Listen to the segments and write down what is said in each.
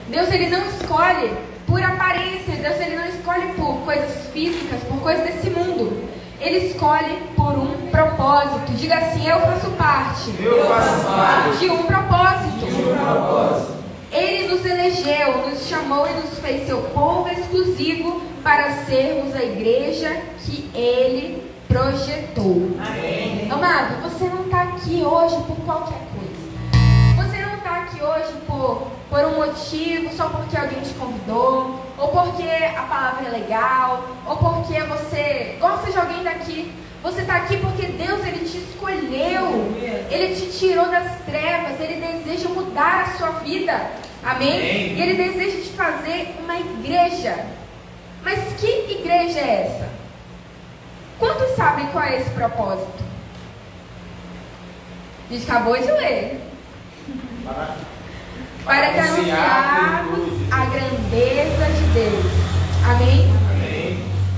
Deus, ele não escolhe por aparência. Deus, ele não escolhe por coisas físicas, por coisas desse mundo. Ele escolhe por um propósito. Diga assim: eu faço parte. Eu faço parte de um propósito. de um propósito. Ele nos elegeu, nos chamou e nos fez seu povo exclusivo para sermos a igreja que ele projetou. Amém. Amado, você não está aqui hoje por qualquer coisa. Você não está aqui hoje por um motivo, só porque alguém te convidou, ou porque a palavra é legal, ou porque você gosta de alguém daqui. Você está aqui porque Deus, ele te escolheu, ele te tirou das trevas, ele deseja mudar a sua vida, amém? E ele deseja te fazer uma igreja. Mas que igreja é essa? Quantos sabem qual é esse propósito? A gente acabou de ler. Para que anunciarmos a grandeza de Deus, amém?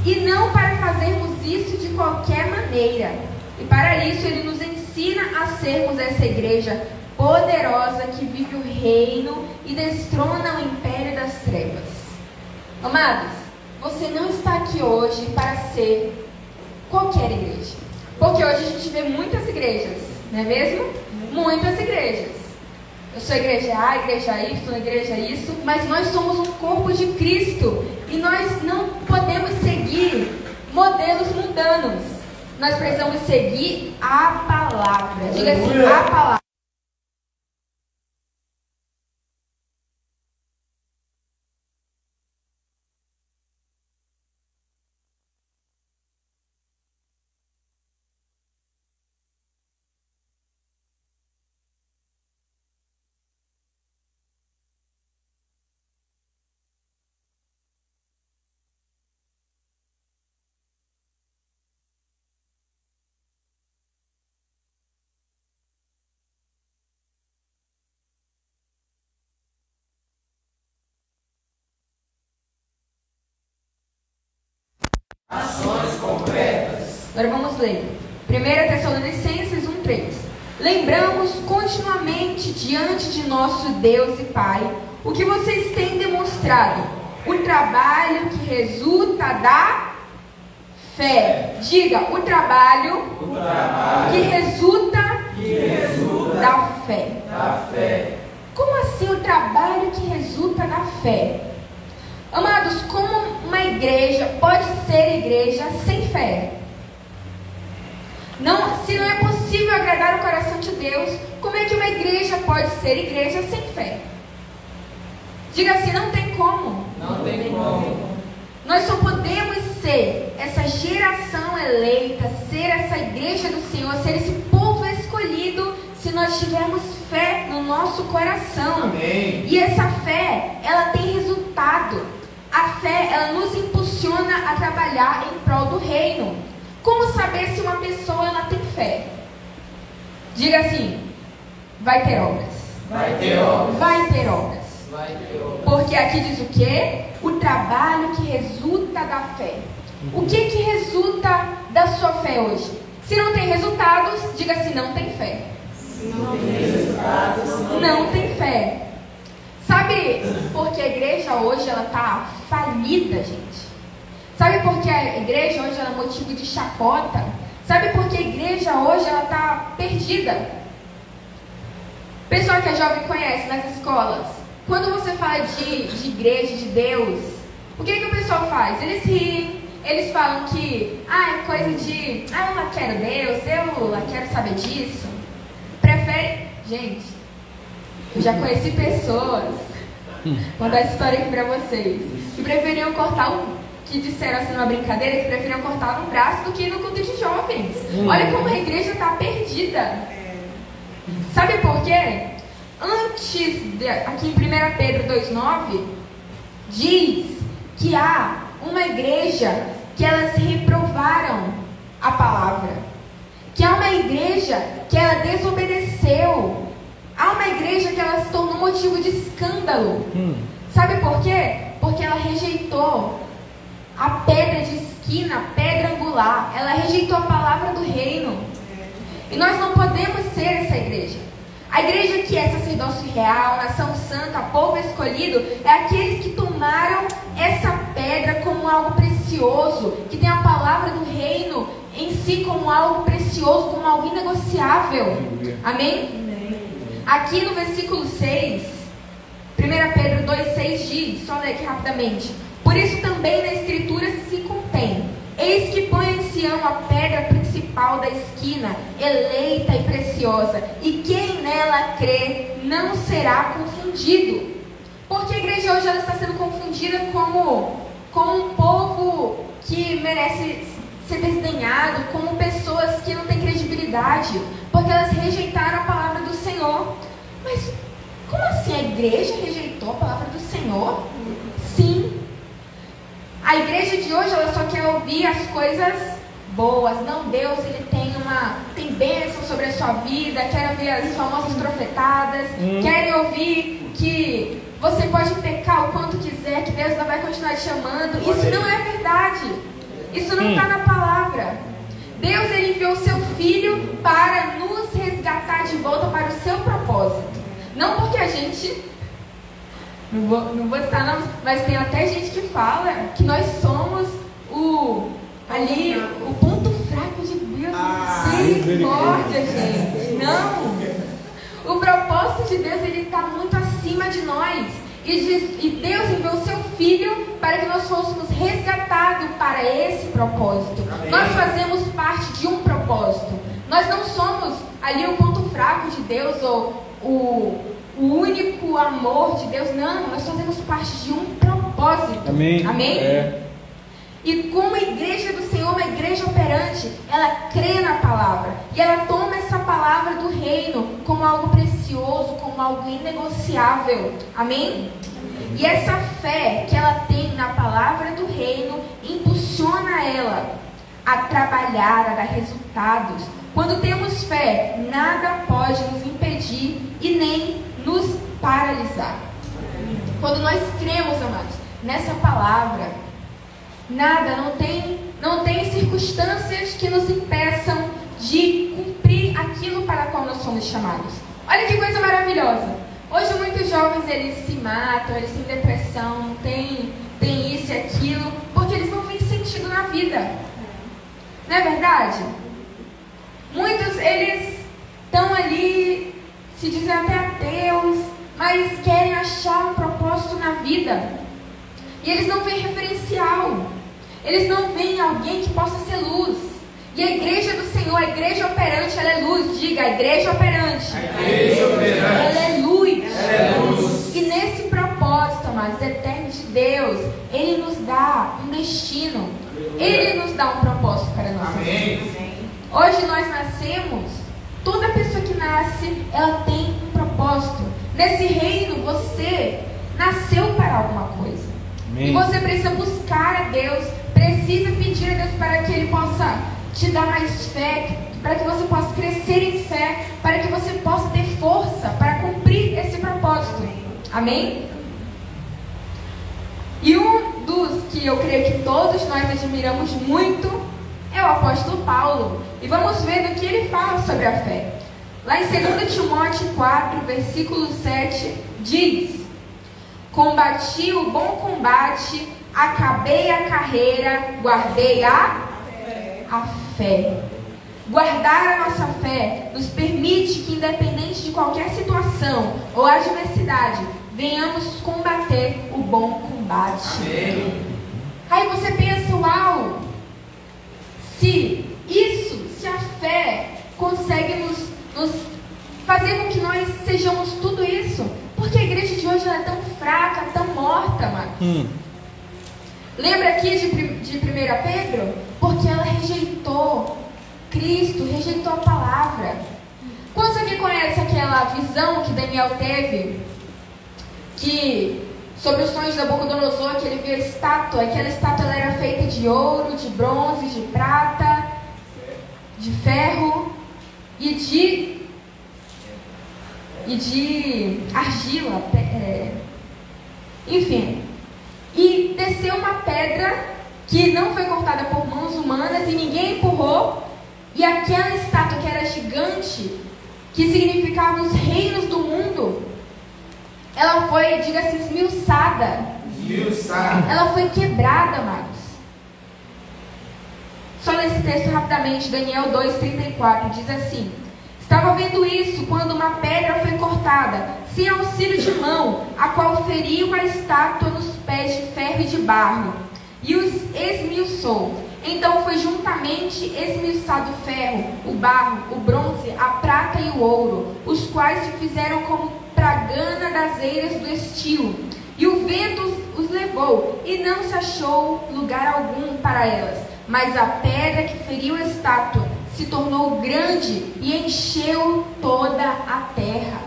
E não para fazermos isso de qualquer maneira. E para isso ele nos ensina a sermos essa igreja poderosa que vive o reino e destrona o império das trevas. Amados, você não está aqui hoje para ser qualquer igreja. Porque hoje a gente vê muitas igrejas, não é mesmo? Muitas igrejas. Eu sou igreja A, igreja Y, igreja isso, mas nós somos um corpo de Cristo e nós não podemos seguir modelos mundanos. Nós precisamos seguir a palavra. Diga assim: a palavra. Ações concretas. Agora vamos ler. 1 Tessalonicenses 1:3. Lembramos continuamente diante de nosso Deus e Pai o que vocês têm demonstrado, o trabalho que resulta da fé. Diga: o trabalho que resulta da fé. Como assim o trabalho que resulta da fé? Amados, como uma igreja pode ser igreja sem fé? Se não é possível agradar o coração de Deus, como é que uma igreja pode ser igreja sem fé? Diga assim: não tem como. Não tem como. Nós só podemos ser essa geração eleita, ser essa igreja do Senhor, ser esse povo escolhido, se nós tivermos fé no nosso coração. Amém. E essa fé, ela tem resultado. A fé, ela nos impulsiona a trabalhar em prol do reino. Como saber se uma pessoa ela tem fé? Diga assim: vai ter obras. Vai ter obras. Vai ter obras. Vai ter obras. Porque aqui diz o quê? O trabalho que resulta da fé. O que resulta da sua fé hoje? Se não tem resultados, diga assim: não tem fé. Se não tem resultados, Não tem fé. Sabe por que a igreja hoje ela está falida, gente? Sabe por que a igreja hoje ela é motivo de chacota? Sabe por que a igreja hoje ela está perdida? Pessoal que é jovem conhece nas escolas. Quando você fala de igreja, de Deus, o que o pessoal faz? Eles riem, eles falam que é coisa de, eu não quero Deus, eu não quero saber disso. Prefere, gente, eu já conheci pessoas, vou dar essa história aqui pra vocês, que preferiam cortar que disseram assim numa brincadeira, que preferiam cortar no braço do que no culto de jovens. Olha como a igreja está perdida. Sabe por quê? Aqui em 1 Pedro 2,9, diz que há uma igreja que elas reprovaram a palavra, que há uma igreja que ela desobedeceu, há uma igreja que ela se tornou motivo de escândalo. Sabe por quê? Porque ela rejeitou a pedra de esquina, a pedra angular. Ela rejeitou a palavra do reino. E nós não podemos ser essa igreja. A igreja que é sacerdócio real, nação santa, povo escolhido, é aqueles que tomaram essa pedra como algo precioso, que tem a palavra do reino em si como algo precioso, como algo inegociável. Amém? Aqui no versículo 6, 1 Pedro 2,6 diz, só ler aqui rapidamente: por isso também na escritura se contém: eis que põe em Sião a pedra principal da esquina, eleita e preciosa, e quem nela crê não será confundido. Porque a igreja hoje ela está sendo confundida como um povo que merece ser desdenhado, como pessoas que não têm credibilidade, porque elas rejeitaram a palavra do Senhor. Mas como assim a igreja rejeitou a palavra do Senhor? Sim. A igreja de hoje ela só quer ouvir as coisas boas. Não, Deus ele tem bênção sobre a sua vida, quer ouvir as famosas profetadas, querem ouvir que você pode pecar o quanto quiser, que Deus não vai continuar te amando. Isso não é verdade. Isso não está na palavra. Deus ele enviou o seu Filho para nos resgatar de volta para o seu propósito. Não porque a gente... Não vou citar não, mas tem até gente que fala que nós somos o ponto fraco de Deus. Misericórdia, gente. Não. O propósito de Deus ele está muito acima de nós. E Deus enviou o seu Filho para que nós fôssemos resgatados para esse propósito. Amém. Nós fazemos parte de um propósito. Nós não somos ali o ponto fraco de Deus ou o único amor de Deus. Não, nós fazemos parte de um propósito. Amém? Amém? E como a igreja do Senhor, uma igreja operante, ela crê na palavra. E ela toma essa palavra do reino como algo precioso, como algo inegociável. Amém? E essa fé que ela tem na palavra do reino impulsiona ela a trabalhar, a dar resultados. Quando temos fé, nada pode nos impedir e nem nos paralisar. Quando nós cremos, amados, nessa palavra, nada, não tem circunstâncias que nos impeçam de cumprir aquilo para o qual nós somos chamados. Olha que coisa maravilhosa. Hoje muitos jovens eles se matam, eles têm depressão, tem isso e aquilo, porque eles não veem sentido na vida. Não é verdade? Muitos eles estão ali, se dizem até ateus, mas querem achar um propósito na vida. E eles não veem referencial. Eles não veem alguém que possa ser luz. E a igreja do Senhor, a igreja operante, ela é luz. Diga, a igreja operante. A igreja operante. Ela é luz. Ela é luz. E nesse propósito, amados, eterno de Deus, Ele nos dá um destino. Ele nos dá um propósito para a nossa vida. Hoje nós nascemos, toda pessoa que nasce, ela tem um propósito. Nesse reino, você nasceu para alguma coisa. Amém. E você precisa buscar a Deus, precisa pedir a Deus para que Ele possa te dar mais fé, para que você possa crescer em fé, para que você possa ter força para cumprir esse propósito. Amém? E um dos que eu creio que todos nós admiramos muito é o apóstolo Paulo. E vamos ver do que ele fala sobre a fé. Lá em 2 Timóteo 4, versículo 7, diz: combati o bom combate, acabei a carreira, guardei a fé. Guardar a nossa fé nos permite que, independente de qualquer situação ou adversidade, venhamos combater o bom combate. Amém. Aí você pensa, uau, se a fé consegue nos fazer com que nós sejamos tudo isso, porque a igreja de hoje ela é tão fraca, tão morta, mano. Lembra aqui de 1 Pedro? Porque ela rejeitou Cristo, rejeitou a palavra. Quantos aqui conhecem aquela visão que Daniel teve? Que sobre os sonhos de Nabucodonosor, que ele viu a estátua. Aquela estátua ela era feita de ouro, de bronze, de prata, de ferro e de argila. Enfim. E desceu uma pedra que não foi cortada por mãos humanas e ninguém empurrou. E aquela estátua que era gigante, que significava os reinos do mundo, ela foi, diga-se, esmiuçada. Ela foi quebrada, amados. Só nesse texto rapidamente, Daniel 2:34, diz assim: estava vendo isso quando uma pedra foi cortada, sem auxílio de mão, a qual feriu a estátua nos pés de ferro e de barro, e os esmiuçou. Então foi juntamente esmiuçado o ferro, o barro, o bronze, a prata e o ouro, os quais se fizeram como pragana das eiras do estio. E o vento os levou, e não se achou lugar algum para elas. Mas a pedra que feriu a estátua se tornou grande e encheu toda a terra.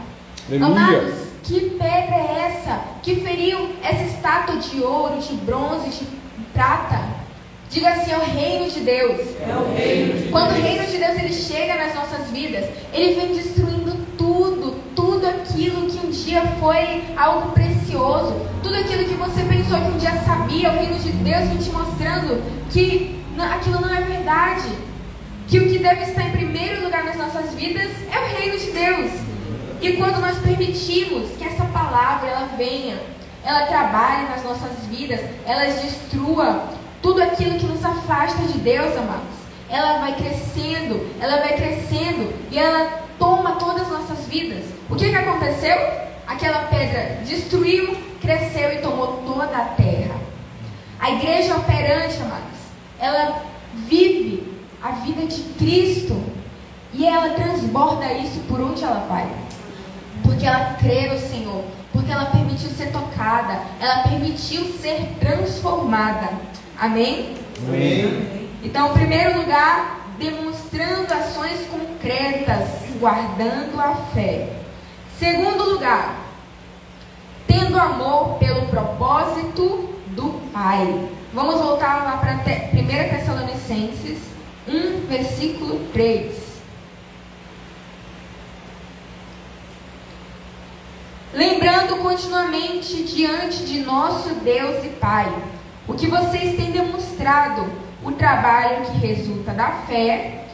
Amados, que pedra é essa que feriu essa estátua de ouro, de bronze, de prata? Diga assim: é o reino de Deus. É o reino de Quando Deus. o reino de Deus ele chega nas nossas vidas, ele vem destruindo tudo aquilo que um dia foi algo precioso, tudo aquilo que você pensou que um dia sabia. O reino de Deus vem te mostrando que aquilo não é verdade, que o que deve estar em primeiro lugar nas nossas vidas é o reino de Deus. E quando nós permitimos que essa palavra ela venha, ela trabalhe nas nossas vidas, ela destrua tudo aquilo que nos afasta de Deus, amados, ela vai crescendo e ela toma todas as nossas vidas. O que aconteceu? Aquela pedra destruiu, cresceu e tomou toda a terra. A igreja operante, amados, ela vive a vida de Cristo e ela transborda isso por onde ela vai, porque ela crê no Senhor, porque ela permitiu ser tocada, ela permitiu ser transformada. Amém? Amém. Então, em primeiro lugar, demonstrando ações concretas, guardando a fé. Segundo lugar, tendo amor pelo propósito do Pai. Vamos voltar lá para 1 Tessalonicenses 1, versículo 3. Lembrando continuamente diante de nosso Deus e Pai, o que vocês têm demonstrado, o trabalho que resulta da fé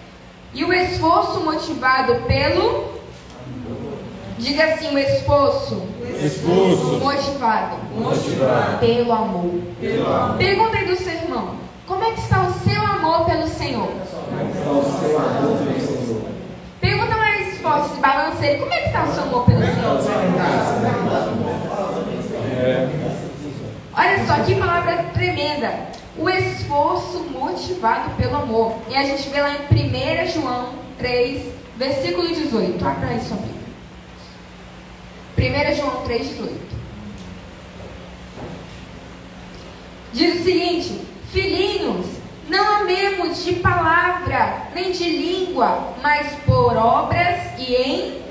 e o esforço motivado pelo... Diga assim: o esforço motivado pelo amor. Pergunta aí do seu irmão: como é que está o seu amor pelo Senhor? Pergunta mais forte, balança ele: como é que está o seu amor pelo Senhor? Olha só que palavra tremenda. O esforço motivado pelo amor. E a gente vê lá em 1 João 3, versículo 18. Abra aí sua Bíblia. 1 João 3, 18. Diz o seguinte: filhinhos, não amemos de palavra, nem de língua, mas por obras e em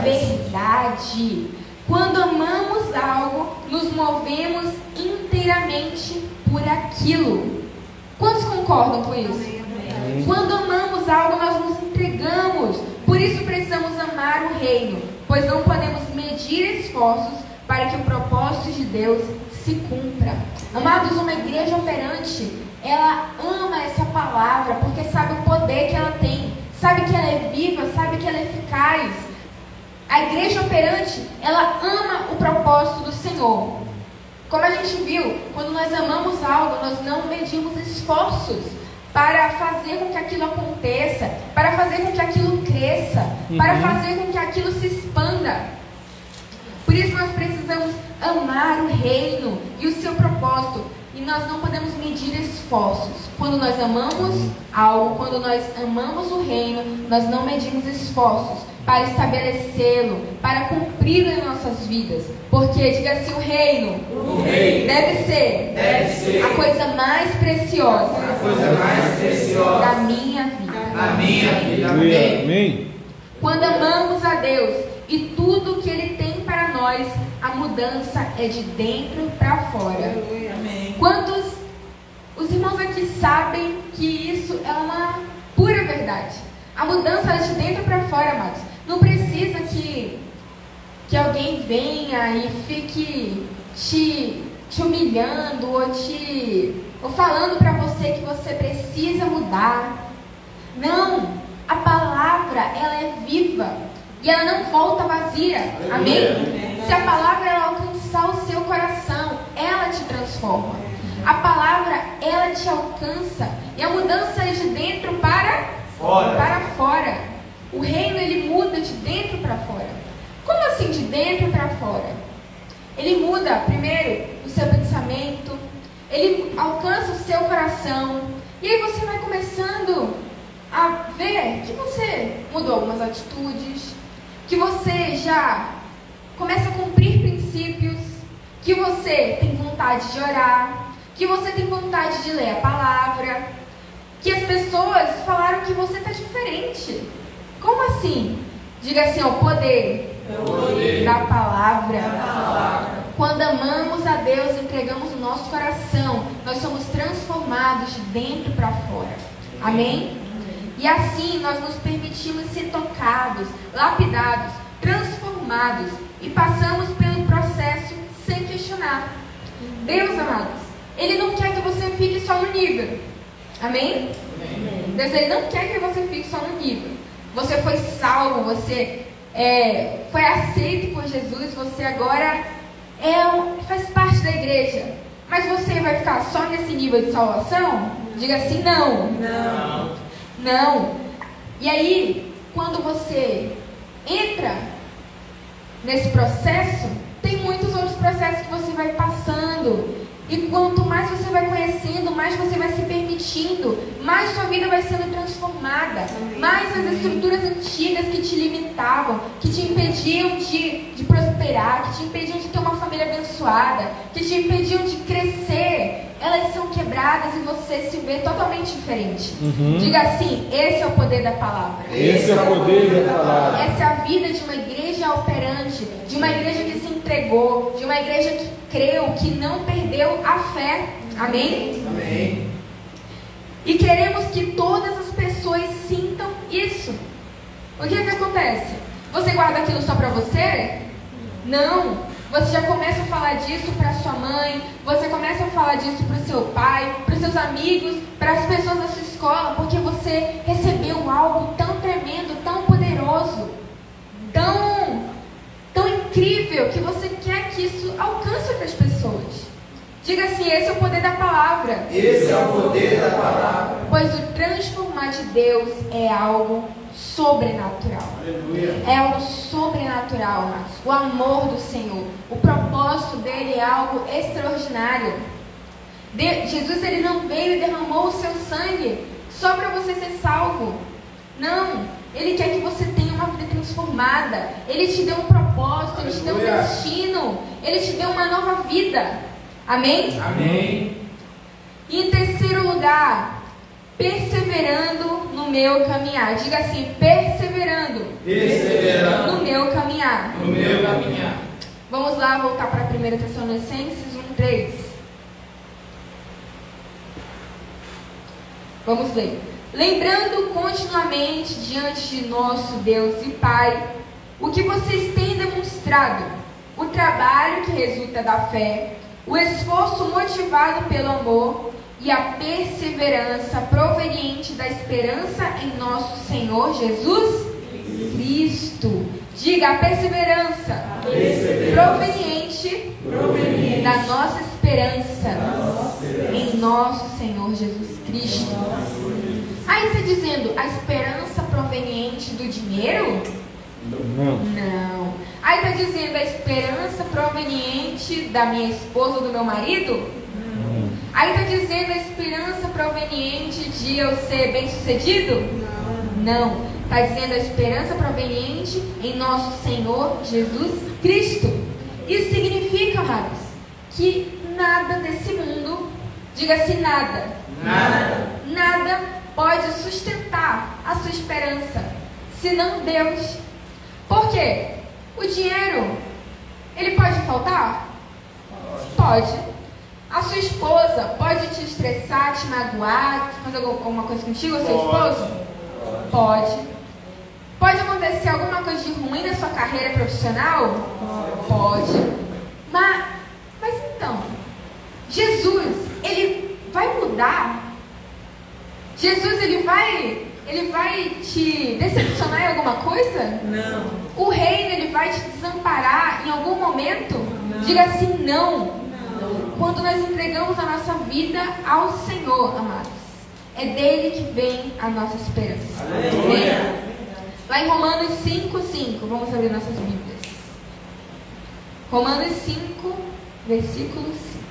verdade. Quando amamos algo, nos movemos inteiramente por aquilo. Quantos concordam com isso? Amém. Quando amamos algo, nós nos entregamos. Por isso precisamos amar o reino, pois não podemos medir esforços para que o propósito de Deus se cumpra. Amados, uma igreja operante, ela ama essa palavra, porque sabe o poder que ela tem, sabe que ela é viva, sabe que ela é eficaz. A igreja operante, ela ama o propósito do Senhor. Como a gente viu, quando nós amamos algo, nós não medimos esforços para fazer com que aquilo aconteça, para fazer com que aquilo cresça, para fazer com que aquilo se expanda. Por isso nós precisamos amar o reino e o seu propósito. E nós não podemos medir esforços. Quando nós amamos algo, quando nós amamos o reino, nós não medimos esforços para estabelecê-lo, para cumpri-lo em nossas vidas. Porque, diga assim: o reino deve ser a coisa mais preciosa, da minha vida. Amém. Quando amamos a Deus e tudo que Ele tem para nós, a mudança é de dentro para fora. Amém. Quantos os irmãos aqui sabem que isso é uma pura verdade? A mudança é de dentro para fora, amados. Não precisa que alguém venha e fique te humilhando ou falando para você que você precisa mudar. Não, a palavra ela é viva. e ela não volta vazia. Amém? Se a palavra ela alcançar o seu coração, ela te transforma. A palavra, ela te alcança. E a mudança é de dentro para fora. O reino, ele muda de dentro para fora. Como assim de dentro para fora? Ele muda, primeiro, o seu pensamento. Ele alcança o seu coração. E aí você vai começando a ver que você mudou algumas atitudes, que você já começa a cumprir princípios, que você tem vontade de orar, que você tem vontade de ler a palavra, que as pessoas falaram que você está diferente. Como assim? Diga assim, o poder da palavra. Quando amamos a Deus, entregamos o nosso coração, nós somos transformados de dentro para fora. Amém? E assim nós nos permitimos ser tocados, lapidados, transformados e passamos pelo processo sem questionar. Deus, amados, Ele não quer que você fique só no nível. Amém? Deus, Ele não quer que você fique só no nível. Você foi salvo, você foi aceito por Jesus, você agora faz parte da igreja. Mas você vai ficar só nesse nível de salvação? Diga assim, não. E aí, quando você entra nesse processo, tem muitos outros processos que você vai passando. E quanto mais você vai conhecendo, mais você vai se permitindo, mais sua vida vai sendo transformada. Mais as estruturas antigas que te limitavam, que te impediam de prosperar, que te impediam de ter uma família abençoada, que te impediam de crescer, elas são quebradas e você se vê totalmente diferente. Diga assim, esse é o poder da palavra. Esse é o poder da palavra. Essa é a vida de uma igreja operante, de uma igreja que se entregou, de uma igreja que creu, que não perdeu a fé. Amém? Amém. E queremos que todas as pessoas sintam isso. O que acontece? Você guarda aquilo só para você? Não. Você já começa a falar disso para sua mãe, você começa a falar disso para o seu pai, para os seus amigos, para as pessoas da sua escola, porque você recebeu algo tão tremendo, tão poderoso, tão incrível, que você quer que isso alcance outras pessoas. Diga assim, esse é o poder da palavra. Esse é o poder da palavra. Pois o transformar de Deus é algo sobrenatural. Aleluia. É algo sobrenatural, amados. O amor do Senhor, o propósito dele é algo extraordinário. Jesus, ele não veio e derramou o seu sangue só para você ser salvo. Não, ele quer que você tenha uma vida transformada. Ele te deu um propósito, ele te deu um destino, ele te deu uma nova vida. Amém? Amém. E em terceiro lugar, perseverando no meu caminhar. Diga assim, perseverando no meu caminhar. No meu caminhar. Vamos lá, voltar para 1 Tessalonicenses 1:3. Vamos ler. Lembrando continuamente diante de nosso Deus e Pai o que vocês têm demonstrado, o trabalho que resulta da fé, o esforço motivado pelo amor e a perseverança proveniente da esperança em nosso Senhor Jesus Cristo. Diga, a perseverança proveniente da nossa esperança em nosso Senhor Jesus Cristo. Aí está dizendo, a esperança proveniente do dinheiro? Não. Aí está dizendo, a esperança proveniente da minha esposa ou do meu marido? Aí está dizendo a esperança proveniente de eu ser bem sucedido? Não. Está dizendo a esperança proveniente em nosso Senhor Jesus Cristo. Isso significa, amados, que nada desse mundo, diga-se nada, nada pode sustentar a sua esperança, senão Deus. Por quê? O dinheiro, ele pode faltar? Pode. A sua esposa pode te estressar, te magoar, fazer alguma coisa contigo, o seu esposo? Pode. Pode acontecer alguma coisa de ruim na sua carreira profissional? Pode. Mas então, Jesus, ele vai mudar? Jesus, ele vai ele vai te decepcionar em alguma coisa? Não. O reino, ele vai te desamparar em algum momento? Não. Diga assim, não. Quando nós entregamos a nossa vida ao Senhor, amados, é dele que vem a nossa esperança. Aleluia. Lá em Romanos 5:5, vamos abrir nossas Bíblias. Romanos 5, versículo 5.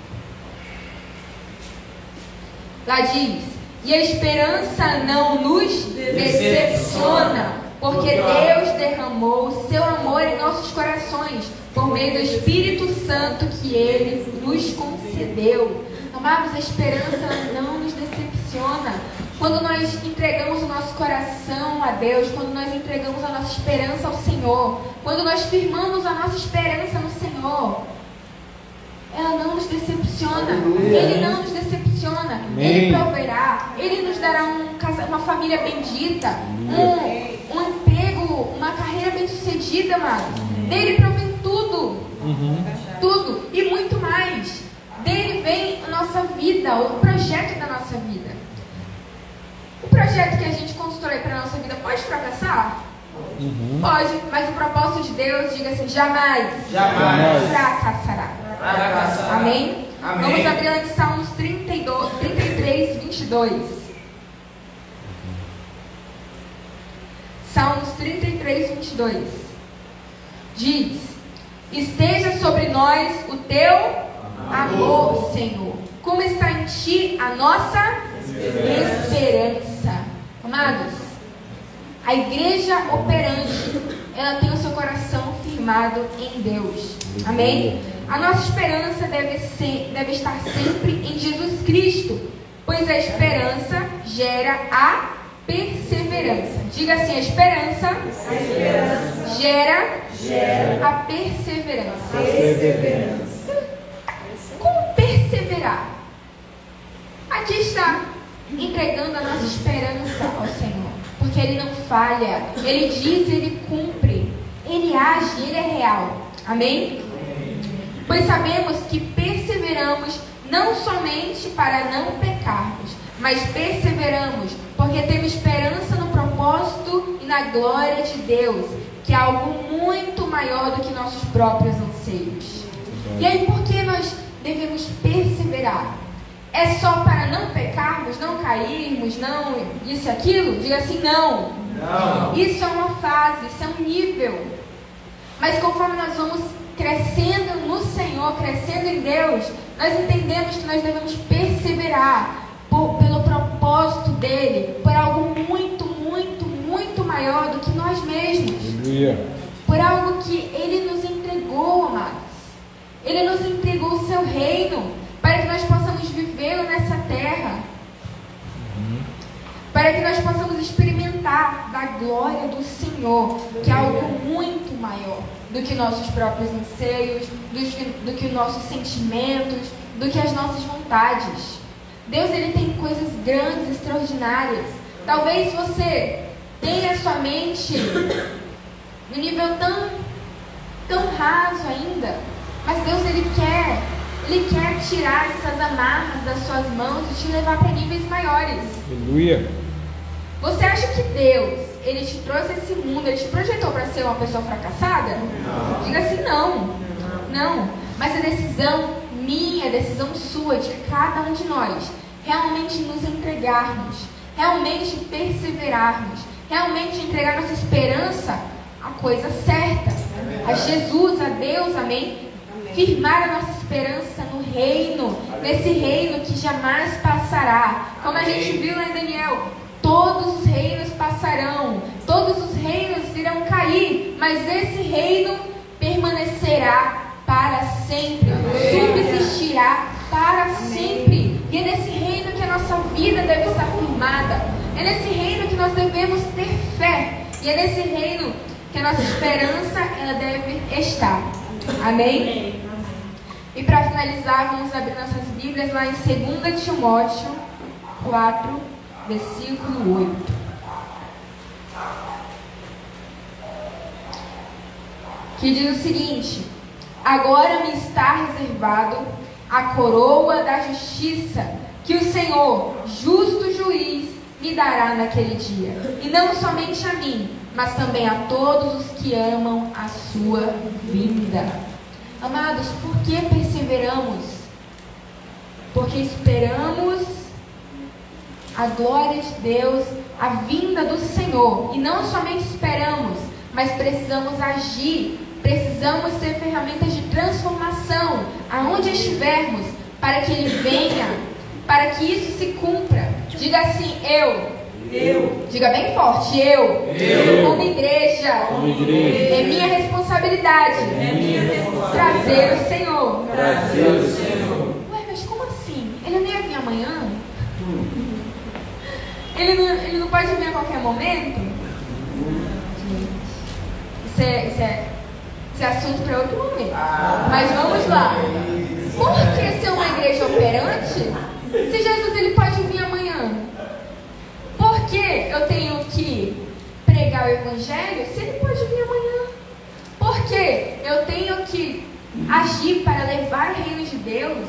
Lá diz: e a esperança não nos decepciona, porque Deus derramou o seu amor em nossos corações por meio do Espírito Santo que Ele nos concedeu. Amados, a esperança não nos decepciona. Quando nós entregamos o nosso coração a Deus, quando nós entregamos a nossa esperança ao Senhor, quando nós firmamos a nossa esperança no Senhor, ela não nos decepciona. Ele não nos decepciona. Amém. Ele proverá. Ele nos dará uma família bendita, um emprego, uma carreira bem-sucedida, amado. Dele provém tudo. Tudo. E muito mais. Dele vem a nossa vida, o projeto da nossa vida. O projeto que a gente constrói para a nossa vida pode fracassar? Pode, mas o propósito de Deus, diga assim, jamais fracassará. Amém? Amém? Vamos abrir lá em Salmos 33, 22. Salmos 33, 22. Diz: esteja sobre nós o teu amor, Senhor. Como está em ti a nossa esperança. Amados, a igreja operante, ela tem o seu coração firmado em Deus. Amém? A nossa esperança deve estar sempre em Jesus Cristo, pois a esperança gera a perseverança. Diga assim, a esperança gera a perseverança. Como perseverar? Aqui está, entregando a nossa esperança ao Senhor, porque Ele não falha, Ele diz, Ele cumpre, Ele age, Ele é real. Amém? Pois sabemos que perseveramos não somente para não pecarmos, mas perseveramos porque temos esperança no propósito e na glória de Deus, que é algo muito maior do que nossos próprios anseios. E aí, por que nós devemos perseverar? É só para não pecarmos, não cairmos, não isso e aquilo? Diga assim, não. Isso é uma fase, isso é um nível. Mas conforme nós vamos crescendo no Senhor, crescendo em Deus, nós entendemos que nós devemos perseverar pelo propósito dEle, por algo muito, muito, muito maior do que nós mesmos. Por algo que Ele nos entregou, amados. Ele nos entregou o seu reino, para que nós possamos vivê-lo nessa terra. Para que nós possamos experimentar da glória do Senhor, que é algo muito maior do que nossos próprios anseios, do que nossos sentimentos, do que as nossas vontades. Deus, Ele tem coisas grandes, extraordinárias. Talvez você tenha a sua mente no nível tão raso ainda, mas Deus, Ele quer tirar essas amarras das suas mãos e te levar para níveis maiores. Aleluia. Você acha que Deus, Ele te trouxe esse mundo, Ele te projetou para ser uma pessoa fracassada? Não. Diga assim, não. Mas a decisão minha, a decisão sua, de cada um de nós, realmente nos entregarmos, realmente perseverarmos, realmente entregar nossa esperança à coisa certa, a Jesus, a Deus, amém? Firmar a nossa esperança no reino, nesse reino que jamais passará. Como a gente viu lá em Daniel, todos os reinos passarão, todos os reinos irão cair, mas esse reino permanecerá para sempre, subsistirá para sempre. E é nesse reino que a nossa vida deve estar firmada, é nesse reino que nós devemos ter fé, e é nesse reino que a nossa esperança ela deve estar. Amém? E para finalizar, vamos abrir nossas Bíblias lá em 2 Timóteo 4, versículo 8. Que diz o seguinte: agora me está reservado a coroa da justiça, que o Senhor, justo juiz, me dará naquele dia. E não somente a mim, mas também a todos os que amam a sua vinda. Amados, por que perseveramos? Porque esperamos a glória de Deus, a vinda do Senhor. E não somente esperamos, mas precisamos agir, precisamos ser ferramentas de transformação aonde estivermos, para que Ele venha, para que isso se cumpra. Diga assim, eu. Diga bem forte, eu. Como igreja, é minha responsabilidade, trazer o Senhor. Ué, mas como assim? Ele não ia vir amanhã? Ele não pode vir a qualquer momento? Isso é assunto para outro momento. Mas vamos lá. Por que ser uma igreja operante se Jesus ele pode vir amanhã? Por que eu tenho que pregar o evangelho se ele pode vir amanhã? Por que eu tenho que agir para levar o reino de Deus,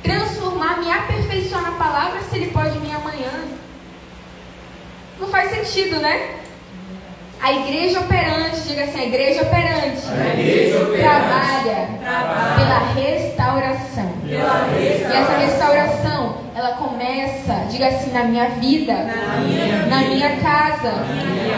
transformar, me aperfeiçoar na palavra se ele pode vir amanhã? Não faz sentido, né? A igreja operante, diga assim, a igreja operante, trabalha pela restauração. E essa restauração, ela começa, diga assim, na minha vida, na minha casa,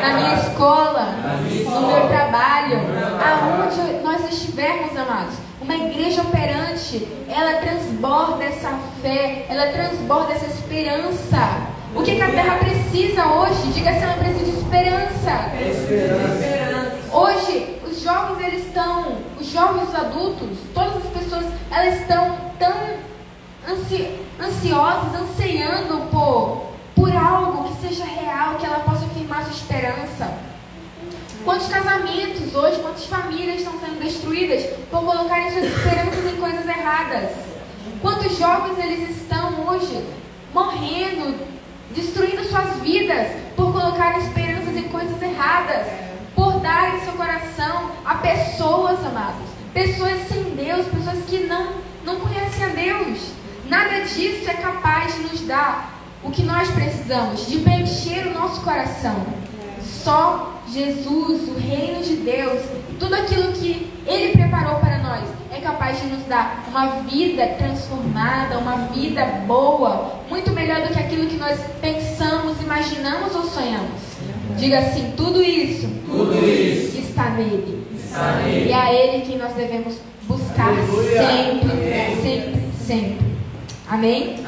na minha escola, no meu trabalho, aonde nós estivermos, amados. Uma igreja operante, ela transborda essa fé, ela transborda essa esperança. O que a terra precisa hoje? Diga se ela precisa de esperança. Hoje, os jovens, os adultos, todas as pessoas, elas estão tão ansiosas, ansiando por algo que seja real, que ela possa afirmar sua esperança. Quantos casamentos hoje, quantas famílias estão sendo destruídas por colocarem suas esperanças em coisas erradas? Quantos jovens eles estão hoje morrendo, destruindo suas vidas por colocar esperanças em coisas erradas, por darem seu coração a pessoas, amados, pessoas sem Deus, pessoas que não conhecem a Deus. Nada disso é capaz de nos dar o que nós precisamos, de preencher o nosso coração. Só Jesus, o reino de Deus, tudo aquilo que Ele preparou para nós, é capaz de nos dar uma vida transformada, uma vida boa, muito melhor do que aquilo que nós pensamos, imaginamos ou sonhamos. Diga assim, tudo isso está nele. E é a Ele que nós devemos buscar sempre. Amém?